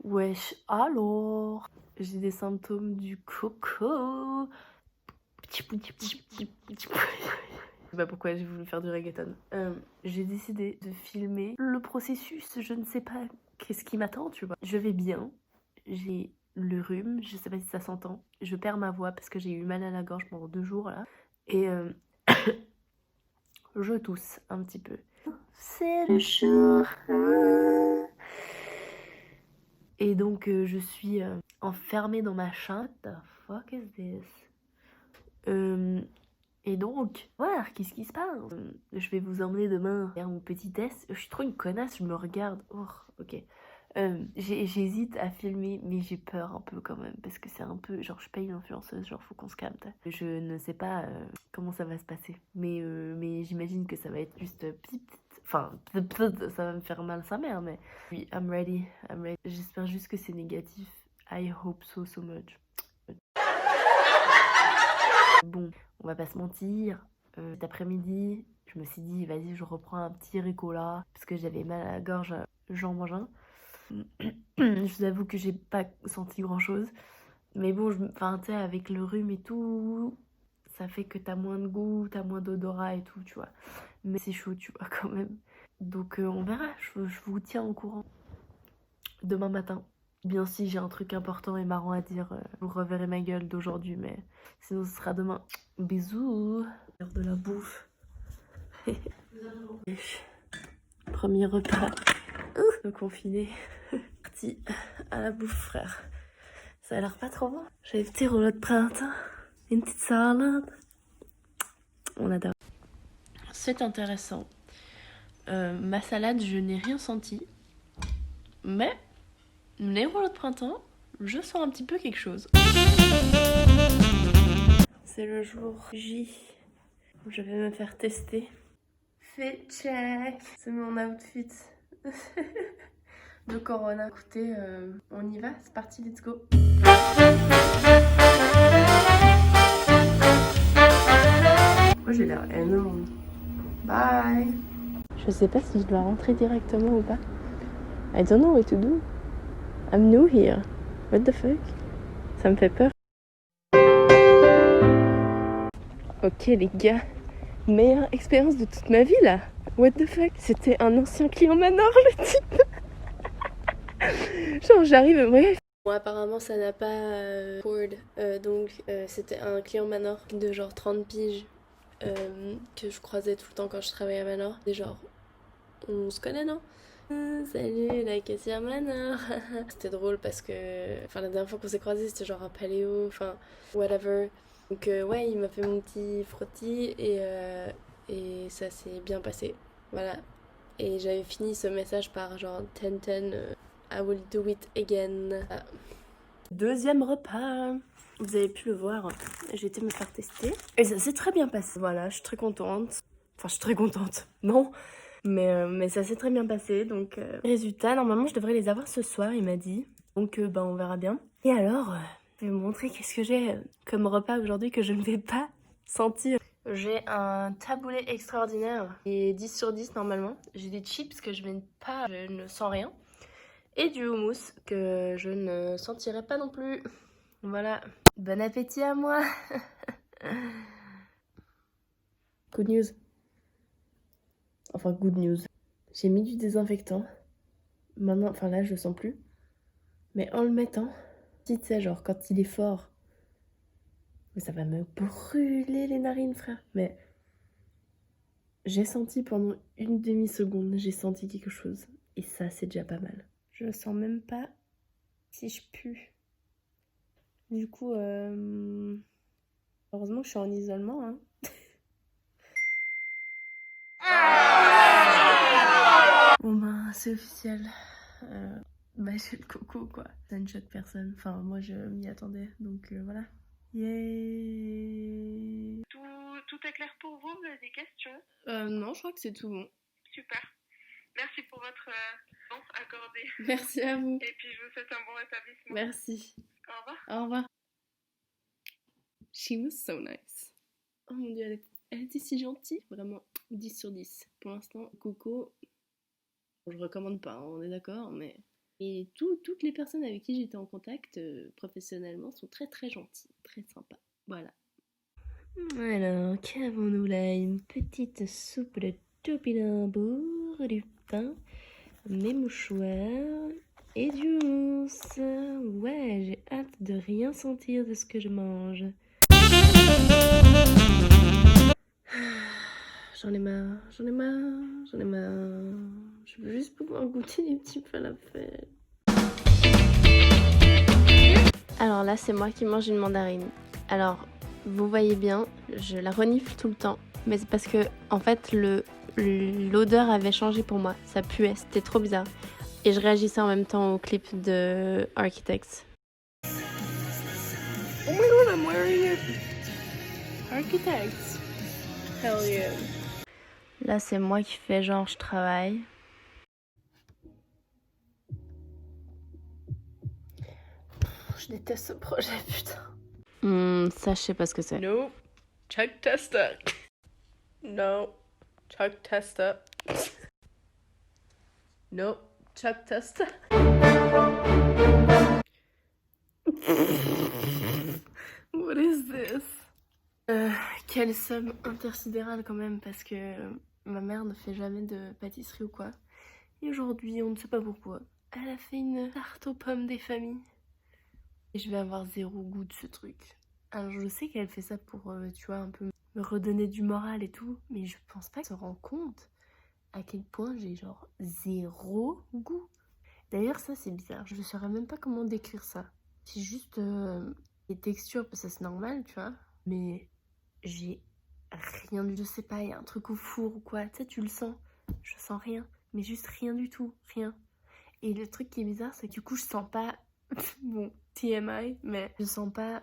Wesh, alors, j'ai des symptômes du coco. Je sais pas pourquoi j'ai voulu faire du reggaeton. J'ai décidé de filmer le processus. Je ne sais pas qu'est-ce qui m'attend, tu vois. Je vais bien. J'ai le rhume. Je sais pas si ça s'entend. Je perds ma voix parce que j'ai eu mal à la gorge pendant 2 jours là. Et je tousse un petit peu. C'est le jour. Et donc je suis enfermée dans ma chambre. What the fuck is this? Et donc, voilà, qu'est-ce qui se passe? Je vais vous emmener demain faire mon petit test. Je suis trop une connasse, je me regarde. Oh, ok. J'hésite à filmer, mais j'ai peur un peu quand même, parce que c'est un peu, genre, je paye une influenceuse, genre, faut qu'on se calme. Je ne sais pas comment ça va se passer, mais j'imagine que ça va être juste enfin, ça va me faire mal sa mère, mais oui, I'm ready. J'espère juste que c'est négatif. I hope so much. Bon, on va pas se mentir, cet après-midi, je me suis dit, vas-y, je reprends un petit Ricola, parce que j'avais mal à la gorge, j'en mange un. Je vous avoue que j'ai pas senti grand-chose, mais bon, enfin, tu sais, avec le rhume et tout, ça fait que t'as moins de goût, t'as moins d'odorat et tout, tu vois. Mais c'est chaud, tu vois, quand même. Donc on verra, je vous tiens au courant demain matin. Bien si j'ai un truc important et marrant à dire, vous reverrez ma gueule d'aujourd'hui, mais sinon ce sera demain. Bisous. L'heure de la bouffe. Premier repas. Confiné. Parti à la bouffe, frère. Ça a l'air pas trop bon. J'ai des petits rouleaux de printemps. Une petite salade. On adore. C'est intéressant. Ma salade, je n'ai rien senti. Mais les rouleaux de printemps, je sens un petit peu quelque chose. C'est le jour J où je vais me faire tester. Fit check. C'est mon outfit de Corona. Écoutez, on y va, c'est parti, let's go. Moi j'ai l'air énorme. Bye. Je sais pas si je dois rentrer directement ou pas. I don't know what to do. I'm new here. What the fuck? Ça me fait peur. Ok les gars, meilleure expérience de toute ma vie là. What the fuck? C'était un ancien client Manor le type. Genre j'arrive, ouais. Bon apparemment ça n'a pas donc c'était un client Manor de genre 30 piges que je croisais tout le temps quand je travaillais à Manor. Et genre, on se connaît non? Salut la caissière Manor. C'était drôle parce que enfin la dernière fois qu'on s'est croisés c'était genre à Paléo, enfin whatever. Donc ouais il m'a fait mon petit frottis et ça s'est bien passé. Voilà. Et j'avais fini ce message par genre 10-10 I will do it again. Deuxième repas. Vous avez pu le voir, j'ai été me faire tester. Et ça s'est très bien passé. Voilà, je suis très contente. Enfin, je suis très contente. Non. Mais ça s'est très bien passé. Donc, résultat, normalement, je devrais les avoir ce soir, il m'a dit. Donc, ben, on verra bien. Et alors, je vais vous montrer qu'est-ce que j'ai comme repas aujourd'hui que je ne vais pas sentir. J'ai un taboulé extraordinaire et 10 sur 10 normalement. J'ai des chips que je ne sens rien. Et du houmous que je ne sentirai pas non plus. Voilà. Bon appétit à moi. Good news. Enfin, good news. J'ai mis du désinfectant. Maintenant, enfin là, je le sens plus. Mais en le mettant, tu sais, genre quand il est fort, mais ça va me brûler les narines, frère. Mais j'ai senti pendant une demi-seconde, j'ai senti quelque chose. Et ça, c'est déjà pas mal. Je sens même pas si je pue. Du coup, heureusement que je suis en isolement, hein. Bon ben, c'est officiel. Bah j'ai le coco quoi. Ça ne choque personne. Enfin moi je m'y attendais. Donc voilà. Yay. Tout est clair pour vous? Vous avez des questions? Non, je crois que c'est tout bon. Super. Merci pour votre temps accordé. Merci à vous. Et puis je vous souhaite un bon rétablissement. Merci. Au revoir. Au revoir. She was so nice. Oh mon dieu, elle était si gentille. Vraiment 10 sur 10. Pour l'instant, coco, je recommande pas, on est d'accord, mais Et toutes les personnes avec qui j'étais en contact professionnellement sont très très gentilles, très sympas. Voilà. Alors, qu'avons-nous là? Une petite soupe de topinambour, du pain, mes mouchoirs et du mousse. Ouais, j'ai hâte de rien sentir de ce que je mange. J'en ai marre, j'en ai marre, j'en ai marre. Je veux juste pouvoir goûter les petits falafels. Alors là, c'est moi qui mange une mandarine. Alors, vous voyez bien, je la renifle tout le temps. Mais c'est parce que, en fait, l'odeur avait changé pour moi. Ça puait, c'était trop bizarre. Et je réagissais en même temps au clip de Architects. Oh my god, I'm wearing it! Architects. Hell yeah. Là, c'est moi qui fais genre je travaille. Je déteste ce projet, putain. Ça, je sais pas ce que c'est. No, check tester. No, check tester. No, check tester. What is this? Quelle somme intersidérale quand même, parce que ma mère ne fait jamais de pâtisserie ou quoi. Et aujourd'hui, on ne sait pas pourquoi, elle a fait une tarte aux pommes des familles. Et je vais avoir zéro goût de ce truc. Alors je sais qu'elle fait ça pour, tu vois, un peu me redonner du moral et tout, mais je pense pas qu'elle se rend compte à quel point j'ai genre zéro goût. D'ailleurs ça c'est bizarre, je ne saurais même pas comment décrire ça. C'est juste les textures, parce que c'est normal, tu vois, mais j'ai rien du tout, je sais pas, il y a un truc au four ou quoi, tu sais, tu le sens, je sens rien, mais juste rien du tout, rien. Et le truc qui est bizarre, c'est que du coup je sens pas, bon, TMI, mais je sens pas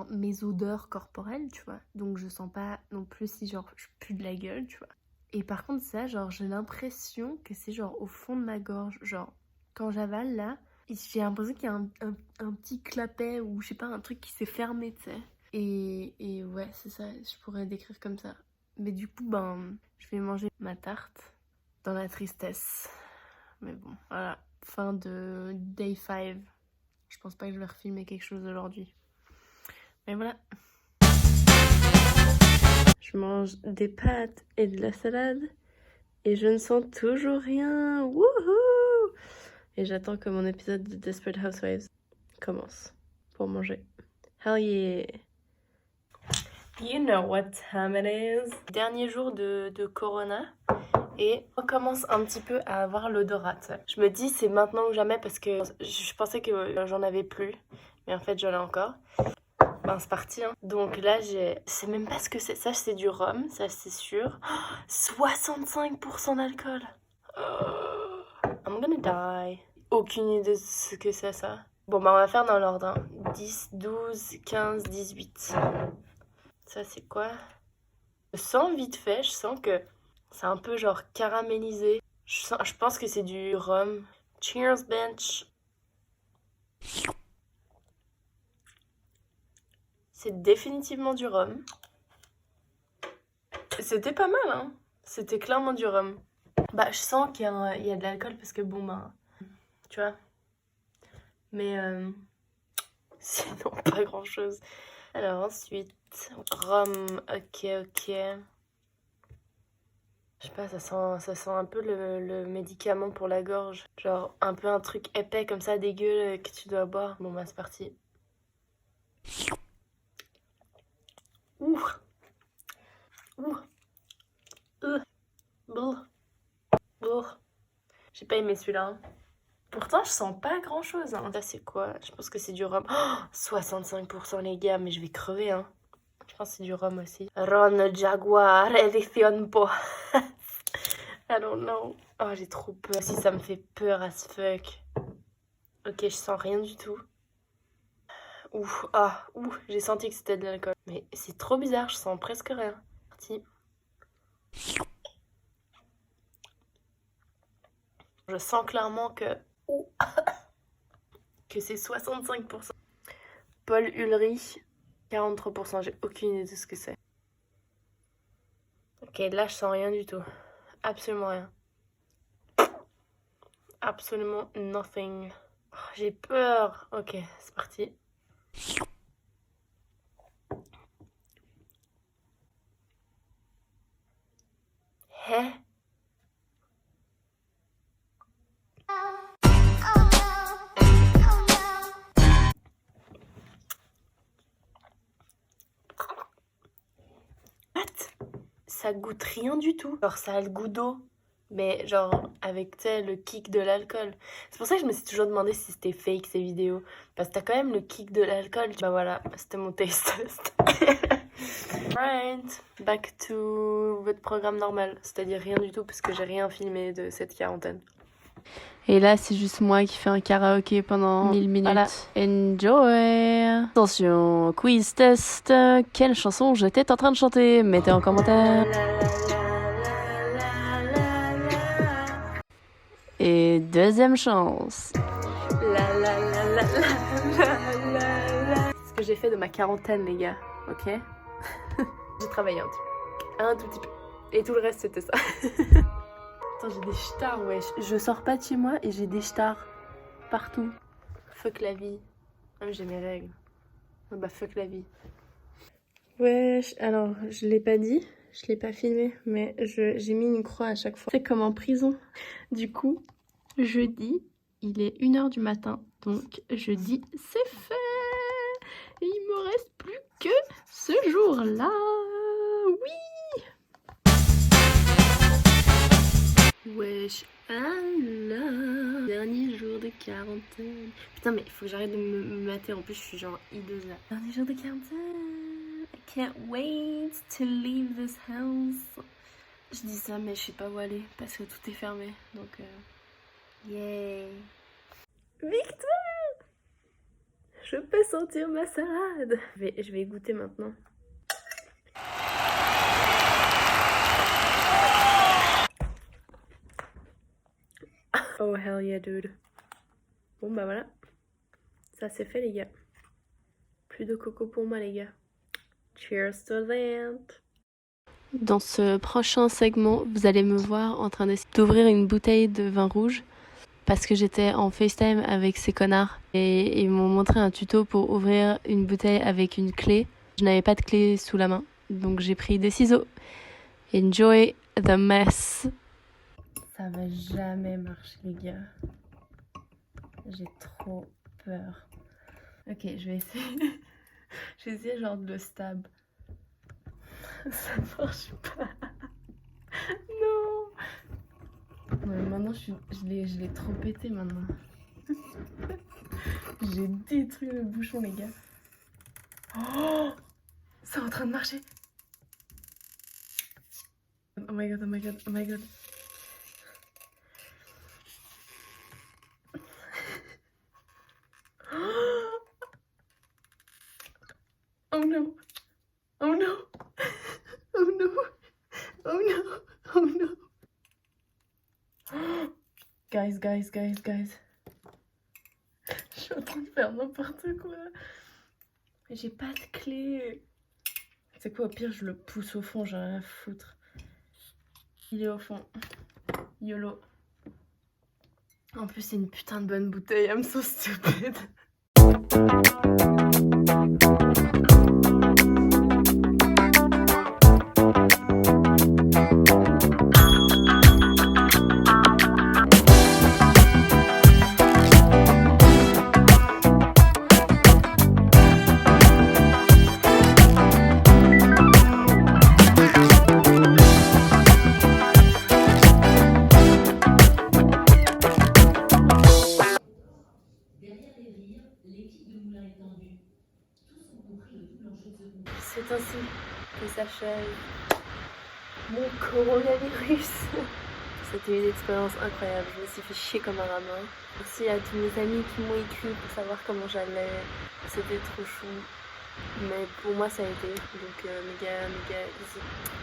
mes odeurs corporelles, tu vois, donc je sens pas non plus si genre je pue de la gueule, tu vois. Et par contre ça, genre j'ai l'impression que c'est genre au fond de ma gorge, genre quand j'avale là, j'ai l'impression qu'il y a un petit clapet ou je sais pas, un truc qui s'est fermé, tu sais. Et ouais, c'est ça, je pourrais décrire comme ça. Mais du coup, ben, je vais manger ma tarte dans la tristesse. Mais bon, voilà, fin de day 5. Je pense pas que je vais refilmer quelque chose aujourd'hui. Mais voilà. Je mange des pâtes et de la salade. Et je ne sens toujours rien. Wouhou! Et j'attends que mon épisode de Desperate Housewives commence pour manger. Hell yeah! You know what time it is. Dernier jour de Corona. Et on commence un petit peu à avoir l'odorat. Je me dis c'est maintenant ou jamais parce que je pensais que j'en avais plus. Mais en fait j'en ai encore. Ben c'est parti hein. Donc là je sais même pas ce que c'est. Ça c'est du rhum, ça c'est sûr. 65% d'alcool. I'm gonna die. Aucune idée de ce que c'est ça. Bon bah on va faire dans l'ordre. Hein. 10, 12, 15, 18. Ça c'est quoi? Je sens vite fait, je sens que c'est un peu genre caramélisé. Je pense que c'est du rhum. Cheers, bench. C'est définitivement du rhum. C'était pas mal, hein. C'était clairement du rhum. Bah, je sens qu'il y a de l'alcool parce que bon, bah, tu vois. Mais sinon, pas grand chose. Alors ensuite, rhum, ok. Je sais pas, ça sent un peu le médicament pour la gorge. Genre un peu un truc épais comme ça, dégueu que tu dois boire. Bon bah c'est parti. Ouh. J'ai pas aimé celui-là. Hein. Pourtant, je sens pas grand-chose. Hein. Ça, c'est quoi? Je pense que c'est du rhum. Oh, 65% les gars, mais je vais crever. Hein. Je pense que c'est du rhum aussi. Ron Jaguar Edition Po. I don't know. Oh, j'ai trop peur. Si ça me fait peur as fuck. Ok, je sens rien du tout. J'ai senti que c'était de l'alcool. Mais c'est trop bizarre, je sens presque rien. Parti. Je sens clairement que... que c'est 65%. Paul Ulrich, 43%. J'ai aucune idée de ce que c'est. Ok, là je sens rien du tout. Absolument rien. absolument nothing. Oh, j'ai peur. Ok, c'est parti. Hé? Ça goûte rien du tout. Genre ça a le goût d'eau, mais genre avec, tu sais, le kick de l'alcool. C'est pour ça que je me suis toujours demandé si c'était fake ces vidéos. Parce que t'as quand même le kick de l'alcool. Bah voilà, c'était mon taste test. Right, back to votre programme normal. C'est-à-dire rien du tout parce que j'ai rien filmé de cette quarantaine. Et là, c'est juste moi qui fais un karaoké pendant 1000 minutes. Voilà. Enjoy! Attention, quiz test. Quelle chanson j'étais en train de chanter? Mettez en commentaire. Et deuxième chance. C'est ce que j'ai fait de ma quarantaine, les gars. Ok? J'ai travaillé un tout petit peu. Et tout le reste, c'était ça. Attends, j'ai des stars, wesh. Je sors pas de chez moi et j'ai des stars partout. Fuck la vie. Ah, j'ai mes règles. Ah bah fuck la vie. Wesh, alors je l'ai pas dit, je l'ai pas filmé, mais j'ai mis une croix à chaque fois. C'est comme en prison. Du coup, jeudi, il est 1h du matin, donc jeudi, c'est fait. Et il me reste plus que ce jour-là. Oui. Wesh, alors, dernier jour de quarantaine. Putain, mais il faut que j'arrête de me mater. En plus, je suis genre hideuse là. Dernier jour de quarantaine. I can't wait to leave this house. Je dis ça, mais je sais pas où aller parce que tout est fermé. Donc, yay. Victoire! Je peux sentir ma salade. Je vais goûter maintenant. Oh hell yeah dude. Bon bah voilà. Ça c'est fait les gars. Plus de coco pour moi les gars. Cheers to that. Dans ce prochain segment, vous allez me voir en train d'ouvrir une bouteille de vin rouge. Parce que j'étais en FaceTime avec ces connards. Et ils m'ont montré un tuto pour ouvrir une bouteille avec une clé. Je n'avais pas de clé sous la main. Donc j'ai pris des ciseaux. Enjoy the mess. Ça va jamais marcher les gars. J'ai trop peur. Ok, je vais essayer. Je vais essayer genre de le stab. Ça marche pas. Non. Ouais, maintenant je l'ai trop pété maintenant. J'ai détruit le bouchon les gars. Oh, c'est en train de marcher. Oh my god, oh my god, oh my god. Oh no! Oh no! Oh no! Oh no! Oh no! Guys. Je suis en train de faire n'importe quoi. J'ai pas de clé. C'est quoi, au pire, je le pousse au fond, j'ai rien à foutre. Il est au fond. YOLO. En plus, c'est une putain de bonne bouteille. I'm so stupid. C'est ainsi que s'achève mon coronavirus. C'était une expérience incroyable, je me suis fait chier comme un ramin. Merci à tous mes amis qui m'ont écrit pour savoir comment j'allais. C'était trop chou. Mais pour moi ça a été, donc méga easy.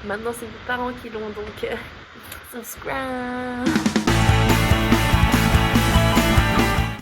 Maintenant c'est mes parents qui l'ont, donc subscribe.